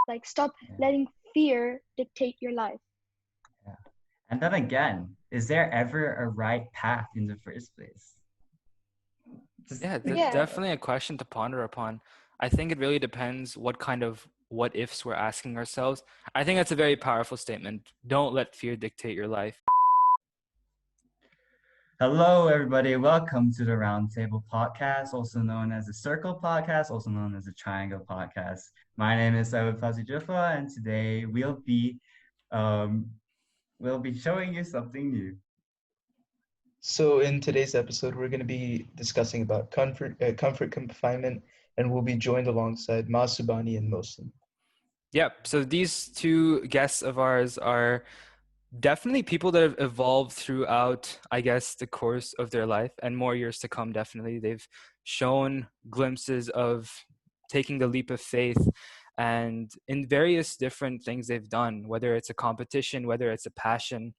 Like, stop Yeah. letting fear dictate your life. Yeah. And then again, is there ever a right path in the first place? Just Yeah, think that's Yeah. about it. definitely a question to ponder upon. I think it really depends what kind of what ifs we're asking ourselves. I think that's a very powerful statement. Don't let fear dictate your life. Hello, everybody. Welcome to the Roundtable podcast, also known as the Circle podcast, also known as the Triangle podcast. My name is Saud, and today um, we'll be showing you something new. So in today's episode, we're going to be discussing about comfort confinement, and we'll be joined alongside Maaz, Subhani, and Mohsin. Yep. So these two guests of ours are definitely people that have evolved throughout, I guess, the course of their life and more years to come, definitely. They've shown glimpses of taking the leap of faith and in various different things they've done, whether it's a competition, whether it's a passion.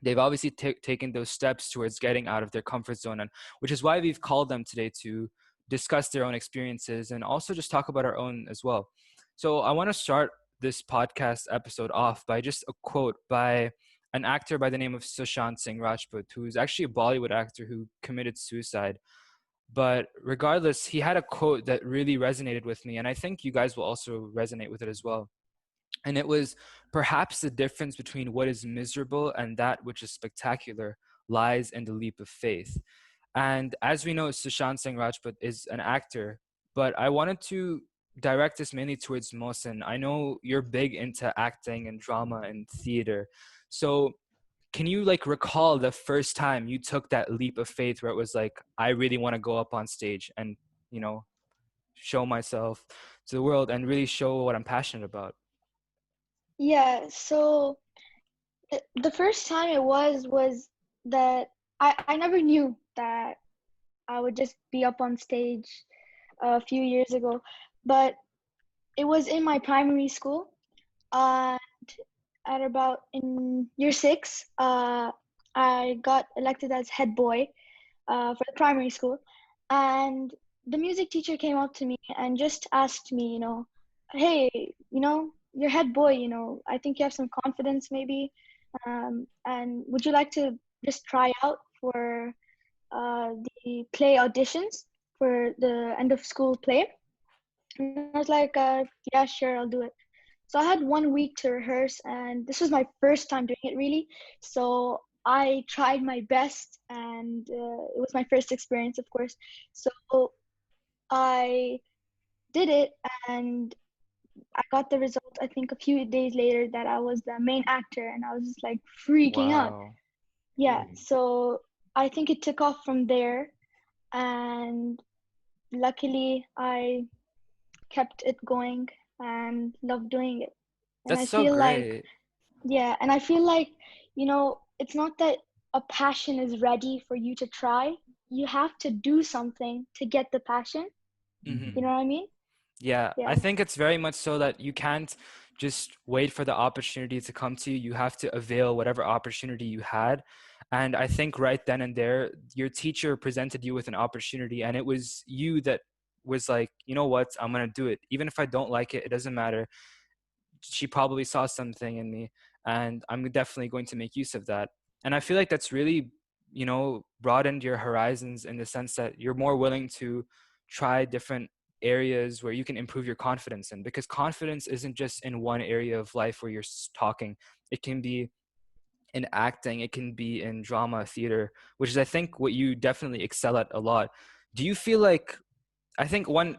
They've obviously taken those steps towards getting out of their comfort zone, and which is why we've called them today to discuss their own experiences and also just talk about our own as well. So I want to start this podcast episode off by just a quote by an actor by the name of Sushant Singh Rajput, who's actually a Bollywood actor who committed suicide. But regardless, he had a quote that really resonated with me, and I think you guys will also resonate with it as well. And it was, perhaps the difference between what is miserable and that which is spectacular lies in the leap of faith. And as we know, Sushant Singh Rajput is an actor, but I wanted to direct this mainly towards Mohsin. I know you're big into acting and drama and theater. So can you like recall the first time you took that leap of faith where it was like, I really want to go up on stage and, you know, show myself to the world and really show what I'm passionate about? Yeah, so the first time it was that I never knew that I would just be up on stage a few years ago, but it was in my primary school. And at about in year 6, I got elected as head boy for the primary school, and the music teacher came up to me and just asked me, hey, you're head boy, I think you have some confidence maybe, and would you like to just try out for the play auditions for the end of school play? And I was like, yeah, sure, I'll do it. So I had 1 week to rehearse, and this was my first time doing it really. So I tried my best, and it was my first experience, of course. So I did it, and I got the result, I think, a few days later that I was the main actor, and I was just like freaking out. Wow. Yeah, so I think it took off from there, and luckily I kept it going and loved doing it. And That's I so feel like, great. yeah, and I feel like, it's not that a passion is ready for you to try. You have to do something to get the passion. Hmm. You know what I mean? Yeah, I Yeah. think it's very much so that you can't just wait for the opportunity to come to you. You have to avail whatever opportunity you had. And I think right then and there, your teacher presented you with an opportunity, and it was you that was like, you know what, I'm going to do it. Even if I don't like it, it doesn't matter. She probably saw something in me, and I'm definitely going to make use of that. And I feel like that's really, broadened your horizons in the sense that you're more willing to try different areas where you can improve your confidence in, because confidence isn't just in one area of life where you're talking. It can be in acting, it can be in drama, theater, which is, I think, what you definitely excel at a lot. Do you feel like, I think one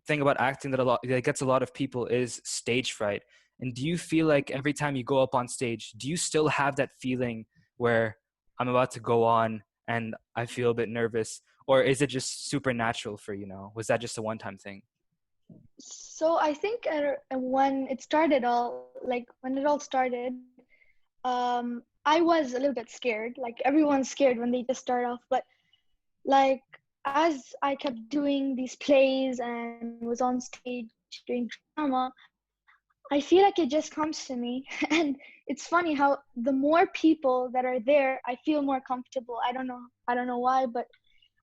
thing about acting that gets a lot of people is stage fright. And do you feel like every time you go up on stage, do you still have that feeling where I'm about to go on and I feel a bit nervous? Or is it just supernatural for you now? Was that just a one-time thing? So I think when it all started, I was a little bit scared. Like everyone's scared when they just start off, but like as I kept doing these plays and was on stage doing drama, I feel like it just comes to me. And it's funny how the more people that are there, I feel more comfortable. I don't know why, but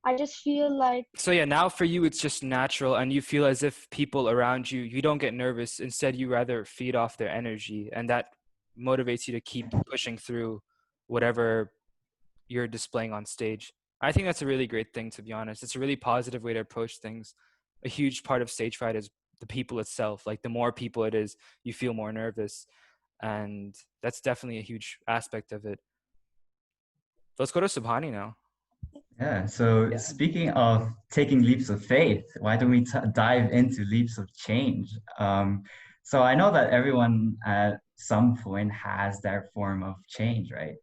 I just feel like So yeah, now for you it's just natural, and you feel as if people around you, you don't get nervous. Instead, you rather feed off their energy, and that motivates you to keep pushing through whatever you're displaying on stage. I think that's a really great thing, to be honest. It's a really positive way to approach things. A huge part of stage fright is the people itself. Like the more people it is, you feel more nervous, and that's definitely a huge aspect of it. Let's go to Subhani now. Yeah, so Yeah. speaking of taking leaps of faith, why don't we dive into leaps of change? So I know that everyone at some point has their form of change, right?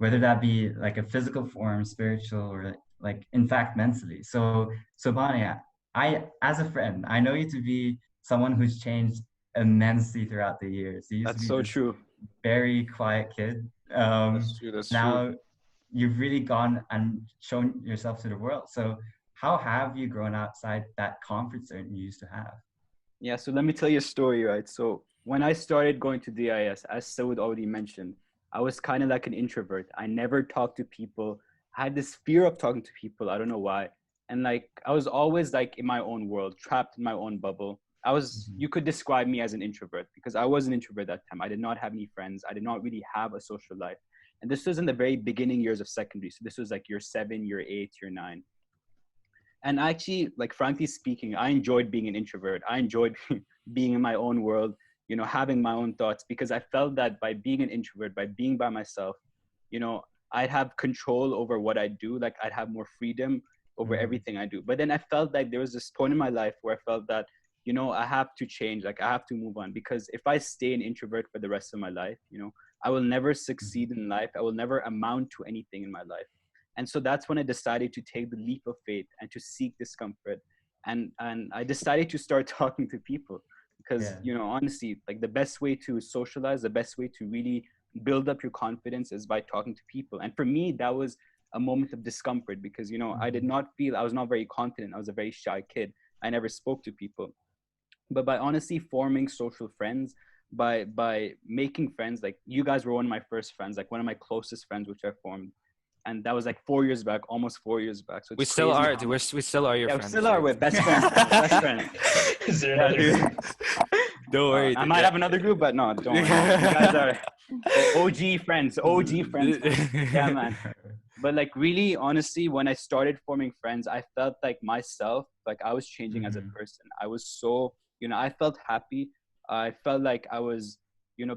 Whether that be like a physical form, spiritual, or like in fact mentally. So Bonnie, as a friend, I know you to be someone who's changed immensely throughout the years. You used to That's be so this true. very quiet kid. That's true. That's true. Now you've really gone and shown yourself to the world. So how have you grown outside that comfort zone you used to have? Yeah, so let me tell you a story, right? So when I started going to DIS, as Saud already mentioned, I was kind of like an introvert. I never talked to people. I had this fear of talking to people. I don't know why. And like I was always like in my own world, trapped in my own bubble. You could describe me as an introvert because I was an introvert that time. I did not have any friends. I did not really have a social life. And this was in the very beginning years of secondary. So this was like year 7, year 8, year 9. And actually, like frankly speaking, I enjoyed being an introvert. I enjoyed being in my own world, having my own thoughts, because I felt that by being an introvert, by being by myself, I'd have control over what I do. Like I'd have more freedom over everything I do. But then I felt like there was this point in my life where I felt that, I have to change, like I have to move on, because if I stay an introvert for the rest of my life, I will never succeed in life. I will never amount to anything in my life. And so that's when I decided to take the leap of faith and to seek discomfort. And I decided to start talking to people because, honestly, like the best way to socialize, the best way to really build up your confidence is by talking to people. And for me, that was a moment of discomfort because, I was not very confident. I was a very shy kid. I never spoke to people. But by honestly forming social friends, by making friends, like you guys were one of my first friends, like one of my closest friends, which I formed. And that was like 4 years back, almost 4 years back. So we still are. We still are your friends. We still are. We're best friends. Best friends. Is there another group? Don't worry. I might have another group, but no, don't worry. You guys are OG friends. OG friends. Yeah, man. But like really, honestly, when I started forming friends, I felt like myself, like I was changing as a person. I was so, I felt happy. I felt like I was,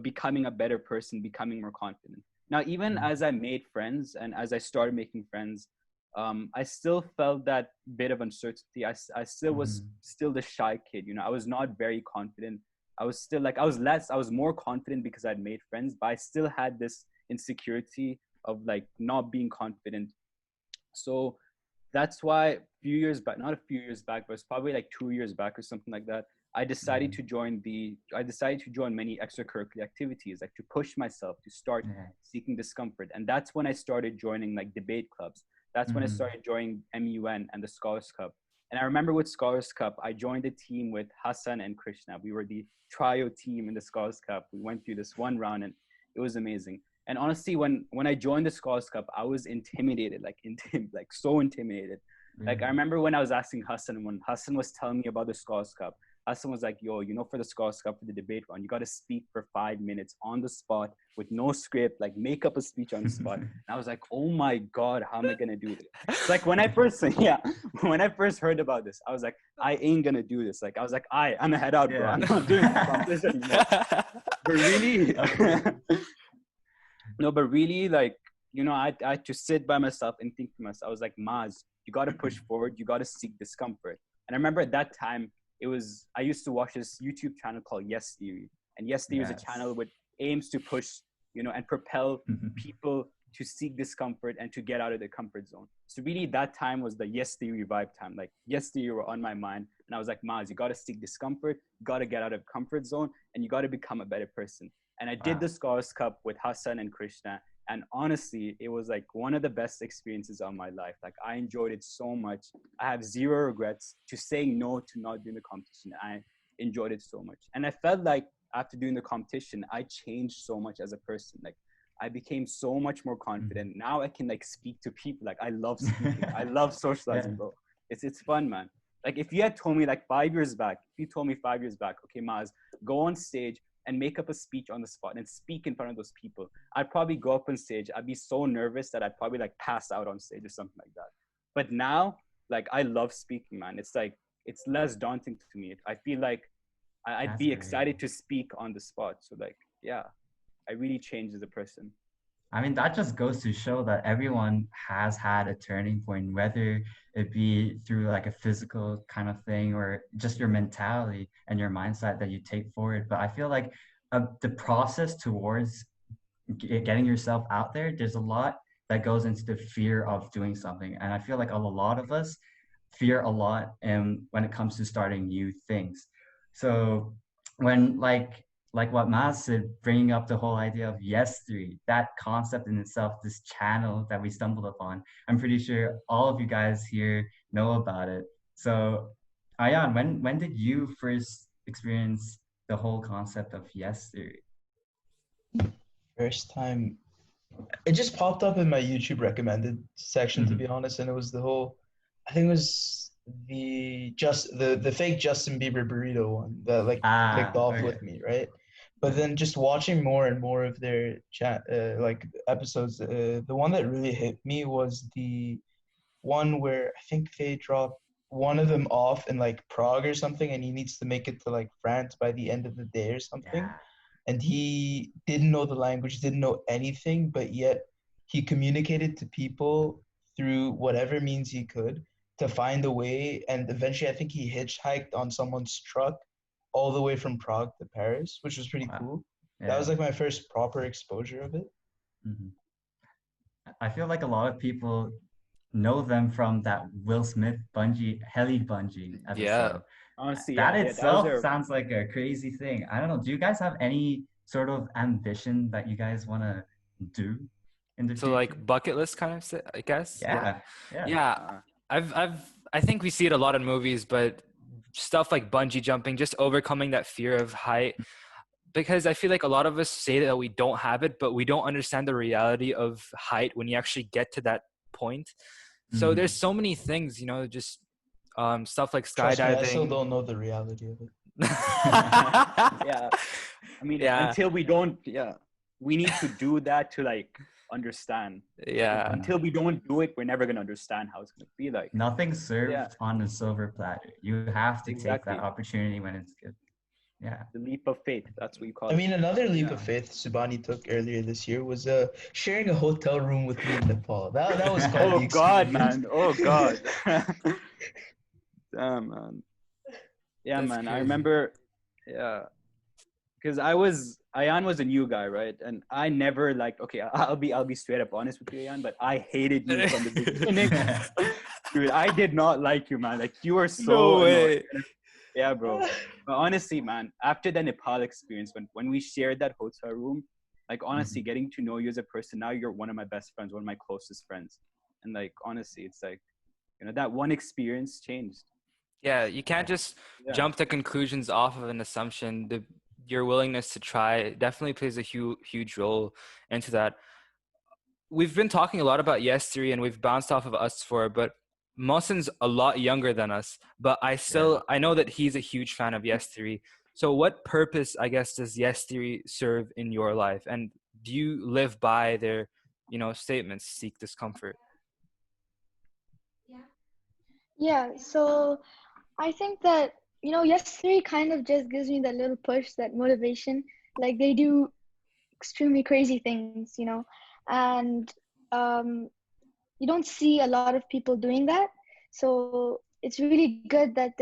becoming a better person, becoming more confident. Now, even as I made friends and as I started making friends, I still felt that bit of uncertainty. I still was still the shy kid. I was not very confident. I was still like, I was more confident because I'd made friends, but I still had this insecurity of like not being confident. So that's why not a few years back, but it's probably like 2 years back or something like that. I decided to join many extracurricular activities, like to push myself to start seeking discomfort. And that's when I started joining like debate clubs. That's when I started joining MUN and the Scholars Cup. And I remember with Scholars Cup, I joined a team with Hasan and Krishna. We were the trio team in the Scholars Cup. We went through this one round and it was amazing. And honestly, when I joined the Scholars Cup, I was intimidated, like so intimidated. Like I remember when I was asking Hasan, when Hasan was telling me about the Scholars Cup, Hasan was like, yo, for the Scholars Cup, for the debate round, you got to speak for 5 minutes on the spot with no script, like make up a speech on the spot. And I was like, oh my God, how am I going to do this? It's like when I first heard about this, I was like, I ain't going to do this. Like, I was like, I'm a head out, bro. I'm not doing this competition anymore. But really, but really, like, I had to sit by myself and think to myself. I was like, Maaz, you got to push forward. You got to seek discomfort. And I remember at that time, I used to watch this YouTube channel called Yes Theory. And Yes Theory is a channel which aims to push, and propel people to seek discomfort and to get out of their comfort zone. So really that time was the Yes Theory vibe time. Like Yes Theory were on my mind. And I was like, Maaz, you got to seek discomfort. You got to get out of comfort zone and you got to become a better person. And I did the Scholars Cup with Hasan and Krishna. And honestly, it was like one of the best experiences of my life. Like I enjoyed it so much. I have zero regrets to saying no to not doing the competition. I enjoyed it so much. And I felt like after doing the competition, I changed so much as a person. Like I became so much more confident. Now I can like speak to people. Like I love speaking. I love socializing, bro. It's fun, man. Like if you had told me like 5 years back, if you told me 5 years back, okay, Maaz, go on stage and make up a speech on the spot and speak in front of those people, I'd probably go up on stage. I'd be so nervous that I'd probably like pass out on stage or something like that. But now, like I love speaking, man. It's like, it's less daunting to me. I feel like I'd be excited to speak on the spot. So like, yeah, I really changed as a person. I mean, that just goes to show that everyone has had a turning point, whether it be through like a physical kind of thing or just your mentality and your mindset that you take forward. But I feel like the process towards getting yourself out there, there's a lot that goes into the fear of doing something. And I feel like a lot of us fear a lot when it comes to starting new things. So when like what Maaz said, bringing up the whole idea of yes theory, that concept in itself, this channel that we stumbled upon, I'm pretty sure all of you guys here know about it. So Ayaan, when did you first experience the whole concept of yes theory? First time, it just popped up in my YouTube recommended section, to be honest, and it was the whole, I think it was the fake Justin Bieber burrito one that like clicked off with me, right? But then just watching more and more of their chat like episodes, the one that really hit me was the one where I think they drop one of them off in like Prague or something, and he needs to make it to like France by the end of the day or something. And he didn't know the language, didn't know anything, but yet he communicated to people through whatever means he could to find a way. And eventually, I think he hitchhiked on someone's truck all the way from Prague to Paris, which was pretty cool. Yeah. That was like my first proper exposure of it. I feel like a lot of people know them from that Will Smith heli bungee episode. Yeah. Honestly, that itself sounds like a crazy thing. I don't know. Do you guys have any sort of ambition that you guys want to do in the future? So like bucket list kind of, I guess. Yeah. I think we see it a lot in movies, but stuff like bungee jumping, just overcoming that fear of height. Because I feel like a lot of us say that we don't have it, but we don't understand the reality of height when you actually get to that point. So there's so many things, you know, just stuff like skydiving. Trust me, I still don't know the reality of it. Yeah. I mean, until we don't, we need to do that to like understand. Yeah. Until we don't do it, we're never going to understand how it's going to be like. Nothing's served on a silver platter. You have to take that opportunity when it's good. Yeah. The leap of faith. That's what you call it. I mean, another leap of faith Subhani took earlier this year was sharing a hotel room with me in Nepal. That was quite Oh, God, man. Oh, God. Damn, man. Yeah, that's man. Crazy. I remember, because Ayaan was a new guy, right? And I never okay, I'll be straight up honest with you, Ayaan, but I hated you from the beginning. Dude, I did not like you, man. Like, you were so no way. Yeah, bro. But honestly, man, after the Nepal experience, when we shared that hotel room, like, honestly, getting to know you as a person, now you're one of my best friends, one of my closest friends. And, like, honestly, it's like, you know, that one experience changed. Yeah, you can't just jump to conclusions off of an assumption. Your willingness to try definitely plays a huge role into that. We've been talking a lot about yes theory, and we've bounced off of us four, but Mohsin's a lot younger than us, but I know that he's a huge fan of yes theory. So what purpose, I guess, does yes theory serve in your life? And do you live by their, you know, statements, seek discomfort? Yeah, so I think that, you know, yes theory kind of just gives me that little push, that motivation. Like, they do extremely crazy things, you know, and you don't see a lot of people doing that. So it's really good that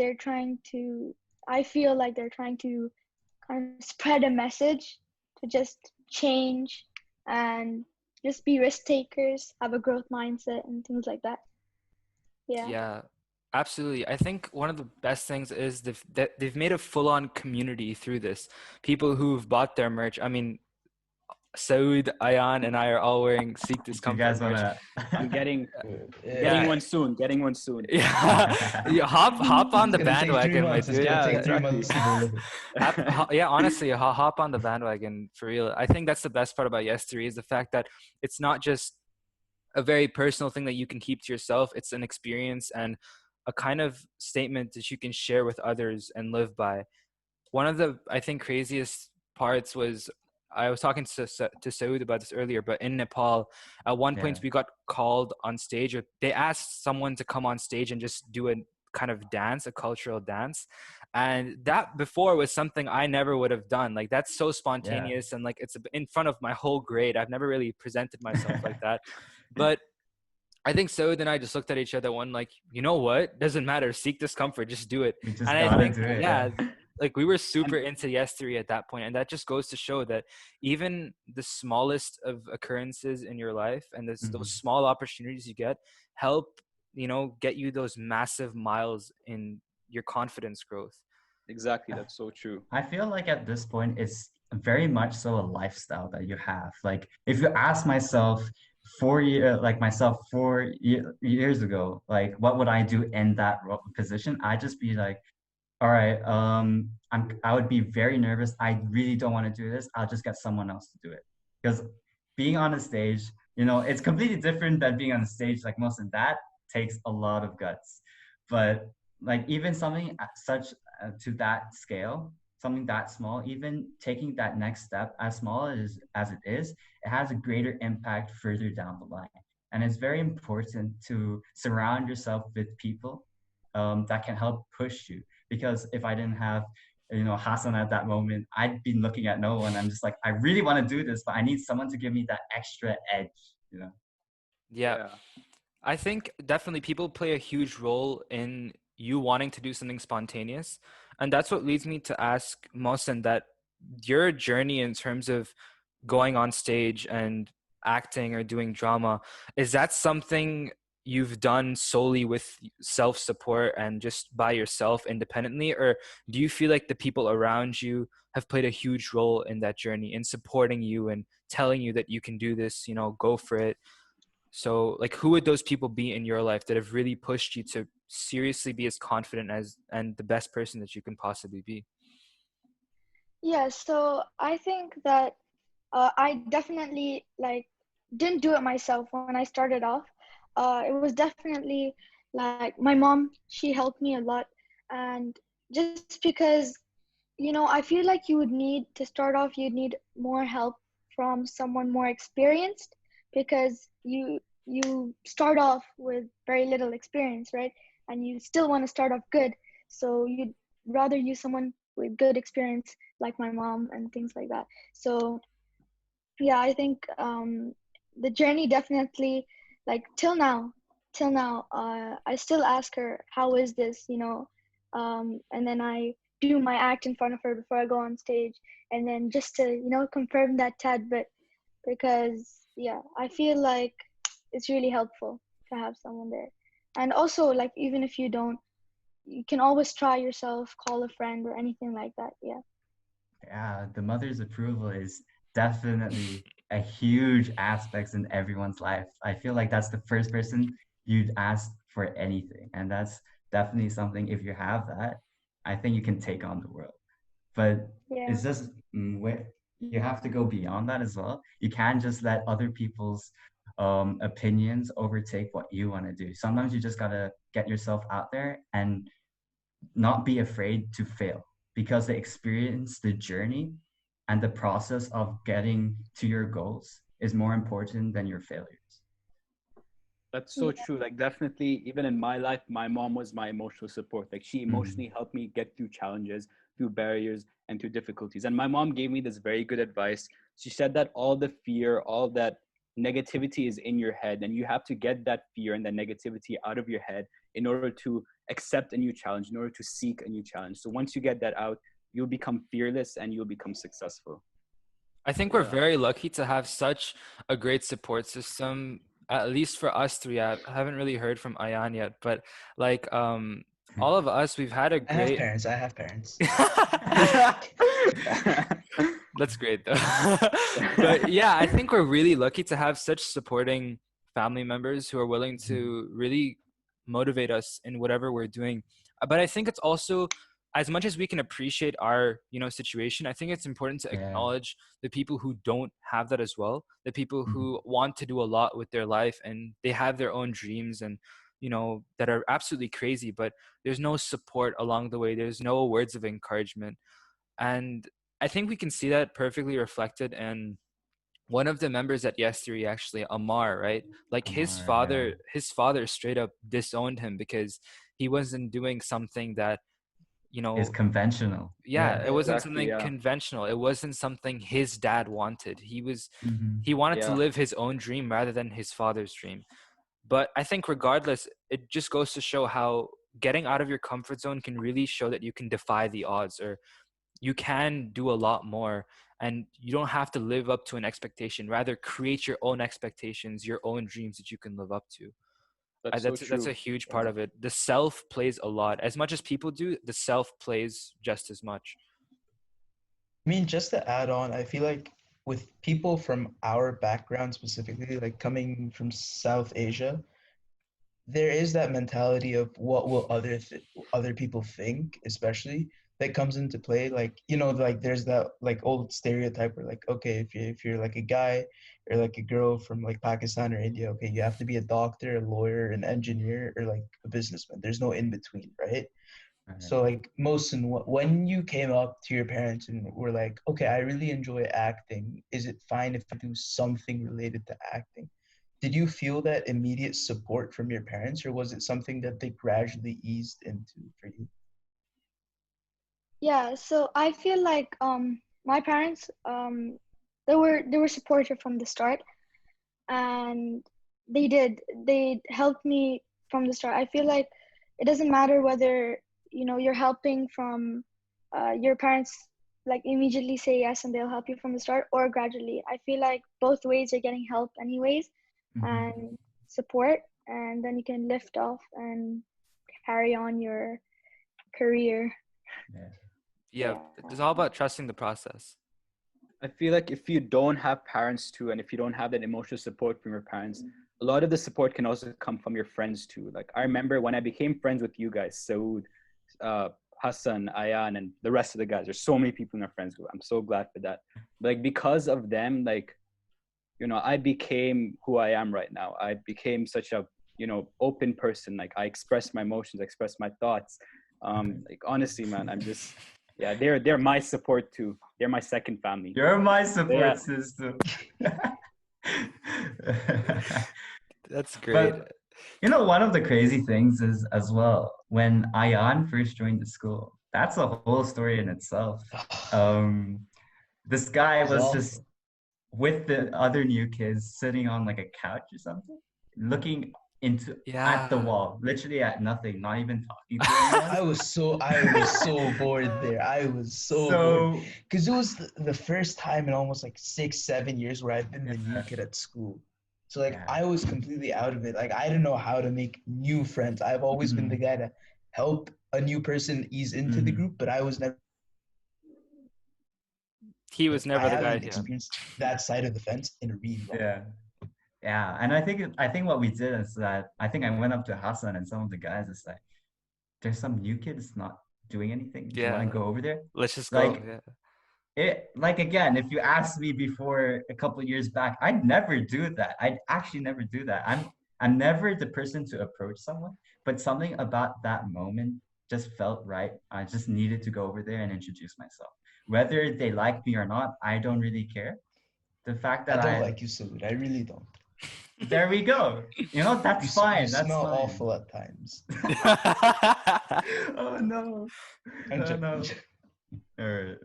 I feel like they're trying to kind of spread a message to just change and just be risk takers, have a growth mindset and things like that. Yeah, absolutely. I think one of the best things is they've made a full-on community through this. People who've bought their merch. I mean, Saud, Ayaan, and I are all wearing Seek If you Discomfort guys merch. wanna, I'm getting Yeah. one soon. Getting one soon. Yeah, you hop on It's the gonna take 3 bandwagon, my months. It's dude. gonna Yeah, take 3 exactly. months to deliver. Yeah, honestly, hop on the bandwagon for real. I think that's the best part about Yes3 is the fact that it's not just a very personal thing that you can keep to yourself. It's an experience and a kind of statement that you can share with others and live by. One of the, I think, craziest parts was I was talking to Saud about this earlier, but in Nepal, at one Yeah. point we got called on stage, or they asked someone to come on stage and just do a kind of dance, a cultural dance. And that before was something I never would have done. Like that's so spontaneous and like it's in front of my whole grade. I've never really presented myself like that. But I think Saud and I just looked at each other one like, you know what? Doesn't matter. Seek discomfort. Just do it. we just And I gotta think, do it. yeah, like we were super into Yes3 at that point, and that just goes to show that even the smallest of occurrences in your life and those small opportunities you get help, get you those massive miles in your confidence growth. Exactly. That's so true. I feel like at this point, it's very much so a lifestyle that you have. Like, if you ask myself 4 years ago, like, what would I do in that position? I'd just be like, all right, I would be very nervous. I really don't want to do this. I'll just get someone else to do it. Because being on a stage, it's completely different than being on a stage like most, and that takes a lot of guts. But like even something to that scale, something that small, even taking that next step, as small as it is, it has a greater impact further down the line. And it's very important to surround yourself with people that can help push you. Because if I didn't have, Hasan at that moment, I'd be looking at no one. I'm just like, I really want to do this, but I need someone to give me that extra edge. Yeah. I think definitely people play a huge role in you wanting to do something spontaneous. And that's what leads me to ask Mohsin that your journey in terms of going on stage and acting or doing drama, is that something you've done solely with self-support and just by yourself independently? Or do you feel like the people around you have played a huge role in that journey, in supporting you and telling you that you can do this, go for it? So like who would those people be in your life that have really pushed you to seriously be as confident as and the best person that you can possibly be? Yeah, so I think that I definitely like didn't do it myself when I started off. It was definitely like my mom, she helped me a lot. And just because, I feel like you would need to start off, you'd need more help from someone more experienced because you start off with very little experience, right? And you still want to start off good. So you'd rather use someone with good experience like my mom and things like that. So yeah, I think the journey definitely, like till now, I still ask her, how is this, and then I do my act in front of her before I go on stage, and then just to, confirm that tad bit, because yeah, I feel like it's really helpful to have someone there. And also, like, even if you don't, you can always try yourself, call a friend or anything like that. Yeah. Yeah, the mother's approval is definitely a huge aspect in everyone's life. I feel like that's the first person you'd ask for anything. And that's definitely something, if you have that, I think you can take on the world. But Yeah. it's just you have to go beyond that as well. You can't just let other people's opinions overtake what you want to do. Sometimes you just gotta get yourself out there and not be afraid to fail, because the experience, the journey, and the process of getting to your goals is more important than your failures. That's so true. Like definitely, even in my life, my mom was my emotional support. Like she emotionally helped me get through challenges, through barriers, and through difficulties. And my mom gave me this very good advice. She said that all the fear, all that negativity is in your head, and you have to get that fear and that negativity out of your head in order to accept a new challenge, in order to seek a new challenge. So once you get that out, you'll become fearless and you'll become successful. I think we're very lucky to have such a great support system, at least for us three. I haven't really heard from Ayaan yet, but like all of us, we've had a I have great parents. I have parents. That's great though. But yeah, I think we're really lucky to have such supporting family members who are willing to really motivate us in whatever we're doing. But I think it's also, as much as we can appreciate our, situation, I think it's important to Yeah. acknowledge the people who don't have that as well, the people who want to do a lot with their life and they have their own dreams and that are absolutely crazy, but there's no support along the way. There's no words of encouragement. And I think we can see that perfectly reflected in one of the members at Yes Theory, actually, Amar, right? Like his Amar, father straight up disowned him because he wasn't doing something that, is conventional. yeah, it wasn't Exactly. something Yeah. conventional. It wasn't something his dad wanted. Mhm. He wanted to Yeah. live his own dream rather than his father's dream. But I think regardless, it just goes to show how getting out of your comfort zone can really show that you can defy the odds, or you can do a lot more, and you don't have to live up to an expectation. Rather, create your own expectations, your own dreams that you can live up to. That's so That's a true. huge part of it. The self plays a lot. As much as people do, the self plays just as much. I mean, just to add on, I feel like with people from our background specifically, like coming from South Asia, there is that mentality of what will other people think, especially that comes into play. Like, like there's that like old stereotype where like, okay, if you're like a guy or like a girl from like Pakistan or India, okay, you have to be a doctor, a lawyer, an engineer, or like a businessman. There's no in between, right? Right. So like Mohsin, when you came up to your parents and were like, okay, I really enjoy acting. Is it fine if I do something related to acting? Did you feel that immediate support from your parents, or was it something that they gradually eased into for you? Yeah, so I feel like my parents they were supportive from the start, and they helped me from the start. I feel like it doesn't matter whether you're helping from your parents like immediately say yes and they'll help you from the start, or gradually. I feel like both ways you're getting help anyways, and support, and then you can lift off and carry on your career. Yeah. Yeah, it's all about trusting the process. I feel like if you don't have parents too, and if you don't have that emotional support from your parents, a lot of the support can also come from your friends too. Like I remember when I became friends with you guys, Saud, Hasan, Ayaan, and the rest of the guys. There's so many people in our friends group. I'm so glad for that. Like because of them, like I became who I am right now. I became such a open person. Like I express my emotions, I express my thoughts. Like honestly, man, I'm just yeah. They're my support too. They're my second family. You're my support Yeah. system. That's great. But one of the crazy things is as well when Ayaan first joined the school. That's a whole story in itself. This guy It's was awful. just with the other new kids sitting on like a couch or something, looking at the wall, literally at nothing, not even talking to anyone. I was so bored there. I was so bored because it was the first time in almost like 6-7 years where I've been the new kid at school. So like I was completely out of it. Like I didn't know how to make new friends. I've always been the guy to help a new person ease into the group, but I was never. He was never the guy. I haven't experienced that side of the fence in a really long time. Yeah, and I think what we did is that I think I went up to Hasan and some of the guys. It's like there's some new kids not doing anything. Do you want to go over there? Let's just like, go. Like again, if you asked me before a couple of years back, I'd never do that. I'd actually never do that. I'm never the person to approach someone, but something about that moment just felt right. I just needed to go over there and introduce myself. Whether they like me or not, I don't really care. The fact that I don't like you, Saud. I really don't. There we go. That's fine. You smell awful at times. Oh no.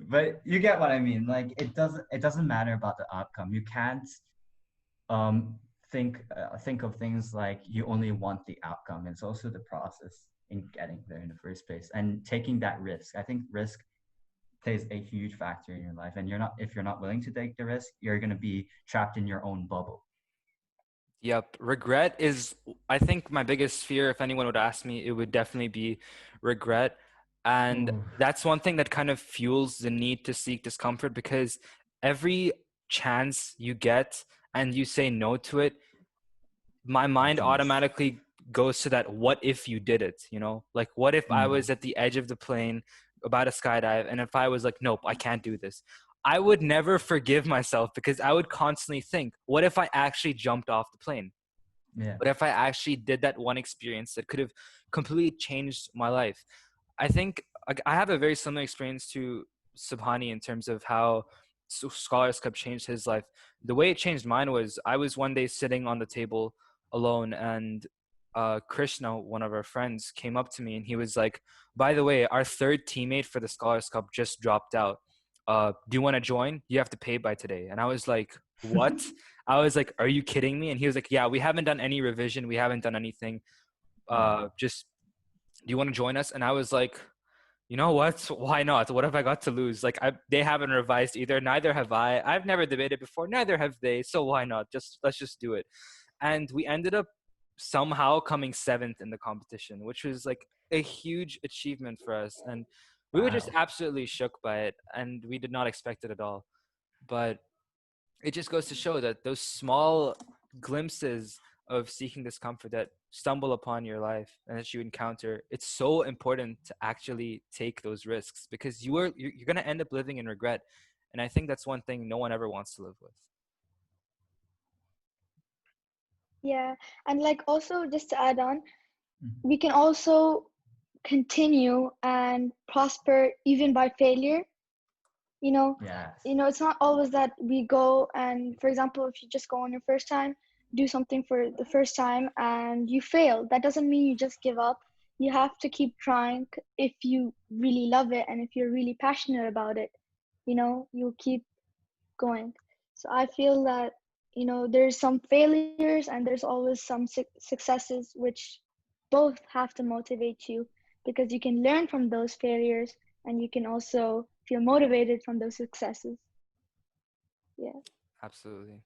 But you get what I mean. Like it doesn't matter about the outcome. You can't think of things like you only want the outcome. It's also the process in getting there in the first place and taking that risk. I think risk plays a huge factor in your life, and if you're not willing to take the risk, you're going to be trapped in your own bubble. Yep. Regret is, I think my biggest fear, if anyone would ask me, it would definitely be regret. And that's one thing that kind of fuels the need to seek discomfort, because every chance you get and you say no to it, my mind That's a automatically goes to that what if you did it, like what if I Mm. was at the edge of the plane about to skydive, and if I was like, nope, I can't do this, I would never forgive myself, because I would constantly think, what if I actually jumped off the plane? Yeah. What if I actually did that one experience that could have completely changed my life? I think I have a very similar experience to Subhani in terms of how Scholars Club changed his life. The way it changed mine was, I was one day sitting on the table alone, and Krishna, one of our friends, came up to me and he was like, by the way, our third teammate for the Scholars Club just dropped out. Do you want to join? You have to pay by today. And I was like, what? I was like, are you kidding me? And he was like, yeah, we haven't done any revision. We haven't done anything. Just, do you want to join us? And I was like, you know what? Why not? What have I got to lose? Like, they haven't revised either. Neither have I. I've never debated before. Neither have they. So why not? Let's just do it. And we ended up somehow coming 7th in the competition, which was like a huge achievement for us. And we were just Wow. absolutely shook by it, and we did not expect it at all. But it just goes to show that those small glimpses of seeking discomfort that stumble upon your life and that you encounter, it's so important to actually take those risks, because you're going to end up living in regret. And I think that's one thing no one ever wants to live with. Yeah, and like also just to add on, Mhm. we can also continue and prosper even by failure. You know, Yes. it's not always that we go and, for example, if you just go on your first time, do something for the first time and you fail. That doesn't mean you just give up. You have to keep trying if you really love it and if you're really passionate about it. You'll keep going. So I feel that there's some failures and there's always some successes, which both have to motivate you, because you can learn from those failures and you can also feel motivated from those successes. Yeah. Absolutely.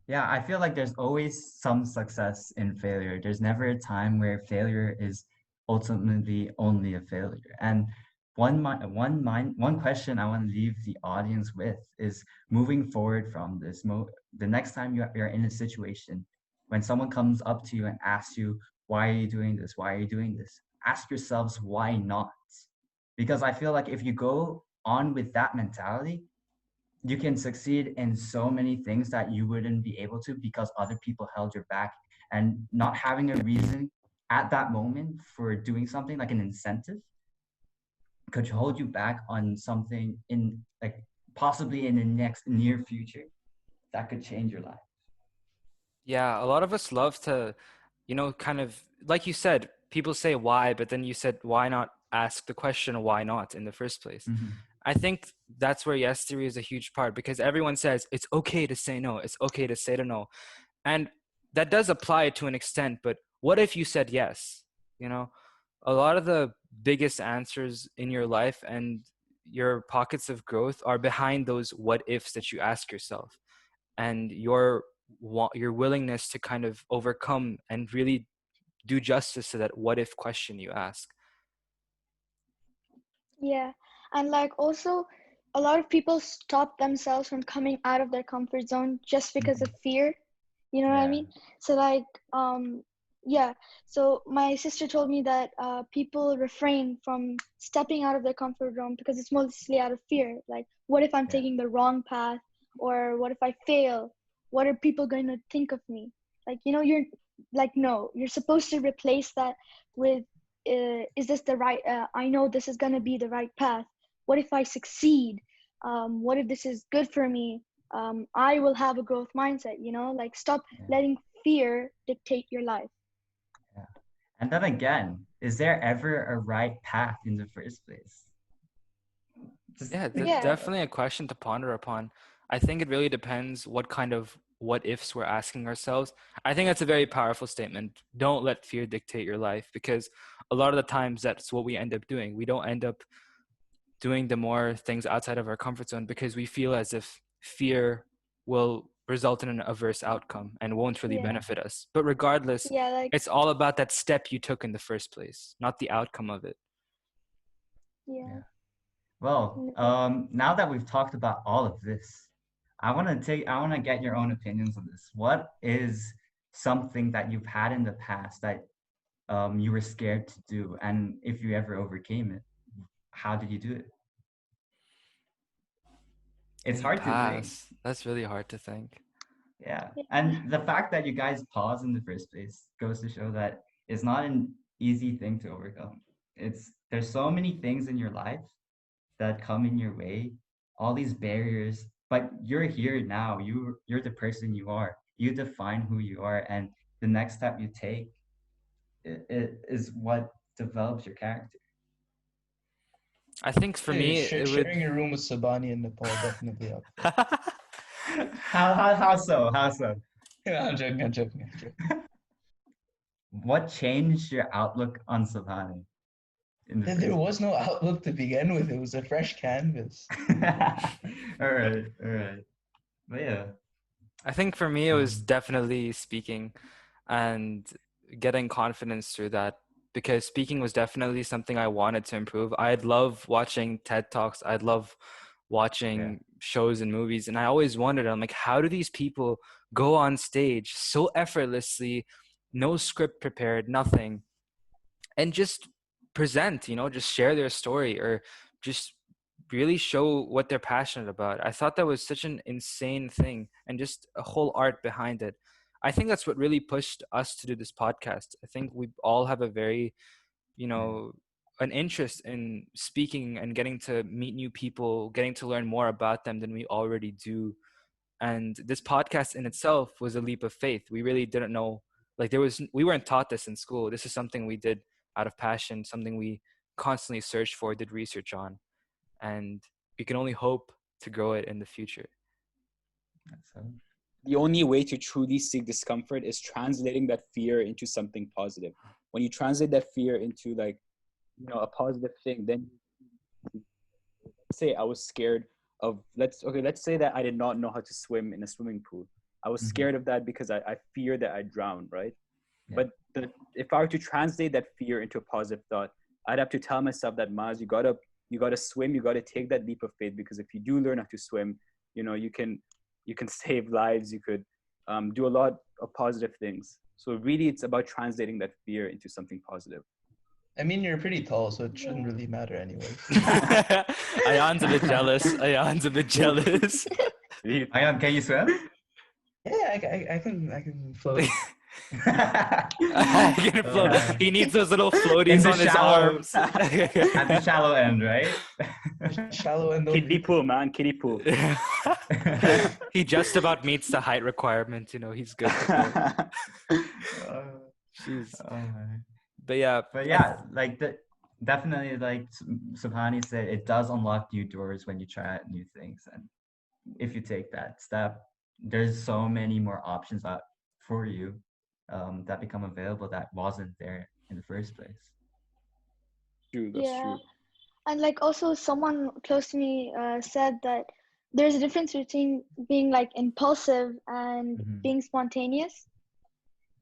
Yeah, I feel like there's always some success in failure. There's never a time where failure is ultimately only a failure. And one question I want to leave the audience with is, moving forward from this, the next time you're in a situation when someone comes up to you and asks you, why are you doing this? Why are you doing this? Ask yourselves, why not? Because I feel like if you go on with that mentality, you can succeed in so many things that you wouldn't be able to because other people held your back. And not having a reason at that moment for doing something, like an incentive, could hold you back on something in, like, possibly in the next near future that could change your life. Yeah, a lot of us love to, kind of, like you said, people say why, but then you said, why not ask the question, why not in the first place? Mhm. I think that's where yes theory is a huge part, because everyone says it's okay to say no. It's okay to say no. And that does apply to an extent, but what if you said yes? A lot of the biggest answers in your life and your pockets of growth are behind those what ifs that you ask yourself, and your willingness to kind of overcome and really do justice to that what if question you ask. Yeah. And like also, a lot of people stop themselves from coming out of their comfort zone just because of Mhm. fear. You know what I Yeah. mean? So like, yeah. So my sister told me that people refrain from stepping out of their comfort zone because it's mostly out of fear. Like, what if I'm Yeah. taking the wrong path? Or what if I fail? What are people going to think of me? Like, you're like, no, you're supposed to replace that with, is this the right, I know this is going to be the right path. What if I succeed? What if this is good for me? I will have a growth mindset, like stop Yeah. letting fear dictate your life. Yeah. And then again, is there ever a right path in the first place? Just Yeah, think that's Yeah, about it. definitely a question to ponder upon. I think it really depends what kind of what ifs we're asking ourselves. I think that's a very powerful statement. Don't let fear dictate your life, because a lot of the times that's what we end up doing. We don't end up doing the more things outside of our comfort zone because we feel as if fear will result in an adverse outcome and won't really yeah, benefit us. But regardless, yeah, like, it's all about that step you took in the first place, not the outcome of it. yeah, Yeah. Well, now that we've talked about all of this, I want to get your own opinions on this. What is something that you've had in the past that you were scared to do, and if you ever overcame it, how did you do it? It's In the hard to think. past, that's really hard to think. Yeah. Yeah. And the fact that you guys paused in the first place goes to show that it's not an easy thing to overcome. There's so many things in your life that come in your way, all these barriers, but you're here now. You're the person you are. You define who you are, and the next step you take it is what develops your character. I think for me, it would. Sharing a room with Subhani in Nepal definitely up there. How so? How so? Yeah, I'm joking. What changed your outlook on Subhani? There was no outlook to begin with. It was a fresh canvas. All right. But yeah. I think for me, it was definitely speaking and getting confidence through that, because speaking was definitely something I wanted to improve. I'd love watching TED Talks. I'd love watching shows and movies. And I always wondered, I'm like, how do these people go on stage so effortlessly, no script prepared, nothing, and just present, just share their story or just really show what they're passionate about. I thought that was such an insane thing and just a whole art behind it. I think that's what really pushed us to do this podcast. I think we all have a very, an interest in speaking and getting to meet new people, getting to learn more about them than we already do. And this podcast in itself was a leap of faith. We really didn't know, like we weren't taught this in school. This is something we did out of passion, something we constantly searched for, did research on, and we can only hope to grow it in the future. The only way to truly seek discomfort is translating that fear into something positive. When you translate that fear into a positive thing, then let's say I was scared of let's say that I did not know how to swim in a swimming pool. I was scared of that because I fear that I drown, right? Yeah. But if I were to translate that fear into a positive thought, I'd have to tell myself that, Maaz, you gotta swim, you gotta take that leap of faith, because if you do learn how to swim, you can save lives, you could do a lot of positive things. So really it's about translating that fear into something positive. I mean, you're pretty tall, so it shouldn't really matter anyway. Ayaan's a bit jealous. Ayaan, can you swim? Yeah, I can float. He needs those little floaties on his arms. At the shallow end, right? Shallow end. Kiddie pool, man. Kiddie pool. He just about meets the height requirement. He's good. But yeah, definitely, like Subhani said, it does unlock new doors when you try out new things, and if you take that step, there's so many more options out for you that become available that wasn't there in the first place. True, that's true. And also someone close to me said that there's a difference between being impulsive and being spontaneous.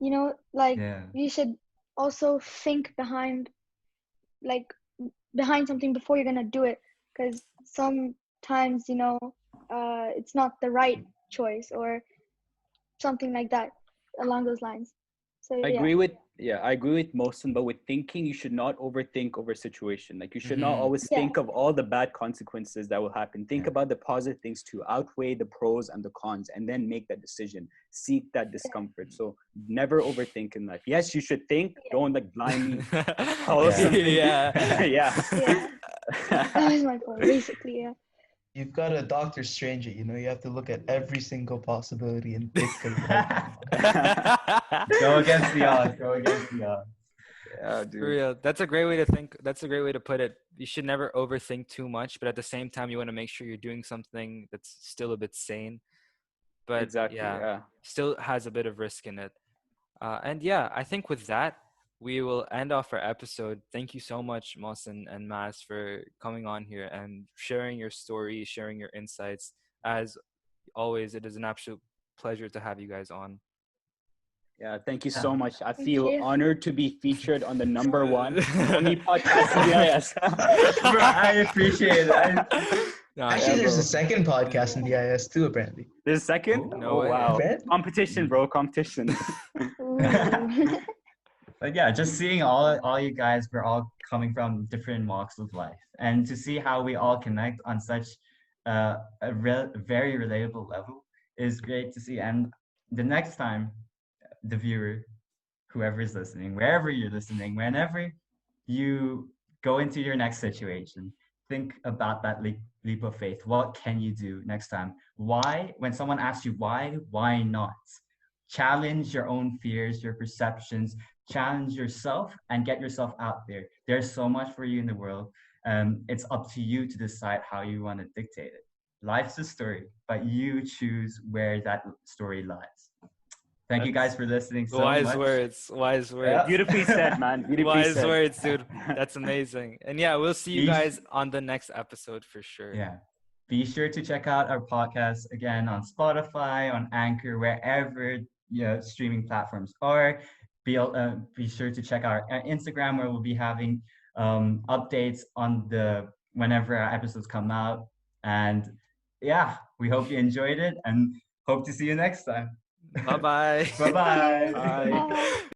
You should also think behind something before you're gonna do it, because sometimes it's not the right choice or something like that along those lines. So I agree with Mohsin, but with thinking, you should not overthink over a situation. You should not always think of all the bad consequences that will happen. Think about the positive things to outweigh the pros and the cons, and then make that decision. Seek that discomfort. So never overthink in life. Yes, you should think. Don't blindly. Yeah. That was my point, basically. Yeah. You've got a Doctor Strange, you have to look at every single possibility and pick the right. Go against the odds. Yeah, dude. For real. That's a great way to think. That's a great way to put it. You should never overthink too much, but at the same time, you want to make sure you're doing something that's still a bit sane. But exactly, still has a bit of risk in it. And I think with that, we will end off our episode. Thank you so much, Mohsin and Maaz, for coming on here and sharing your story, sharing your insights. As always, it is an absolute pleasure to have you guys on. Yeah, thank you so much. I Thank feel you. honored to be featured on the number one only podcast in DIS. Bro, I appreciate it. Nah, Actually, yeah, there's bro. a second podcast in DIS too, apparently. There's a second? Oh, no Oh, way. wow. Apparently. Competition, bro. Competition. Ooh. But yeah, just seeing all you guys, we're all coming from different walks of life, and to see how we all connect on such very relatable level is great to see. And the next time, the viewer, whoever is listening, wherever you're listening, whenever you go into your next situation, think about that leap of faith. What can you do next time? Why? When someone asks you why not? Challenge your own fears, your perceptions, challenge yourself and get yourself out there. There's so much for you in the world. It's up to you to decide how you want to dictate it. Life's a story, but you choose where that story lies. Thank you guys for listening so Wise much. words. Wise words. Yeah. Beautifully said, man. Beautifully Wise said. words, dude. That's amazing. And yeah, we'll see you guys on the next episode for sure. Yeah. Be sure to check out our podcast again on Spotify, on Anchor, wherever streaming platforms are. Be sure to check out our Instagram, where we'll be having updates on whenever our episodes come out. And yeah, we hope you enjoyed it and hope to see you next time. Bye-bye. Bye-bye. Bye. Bye.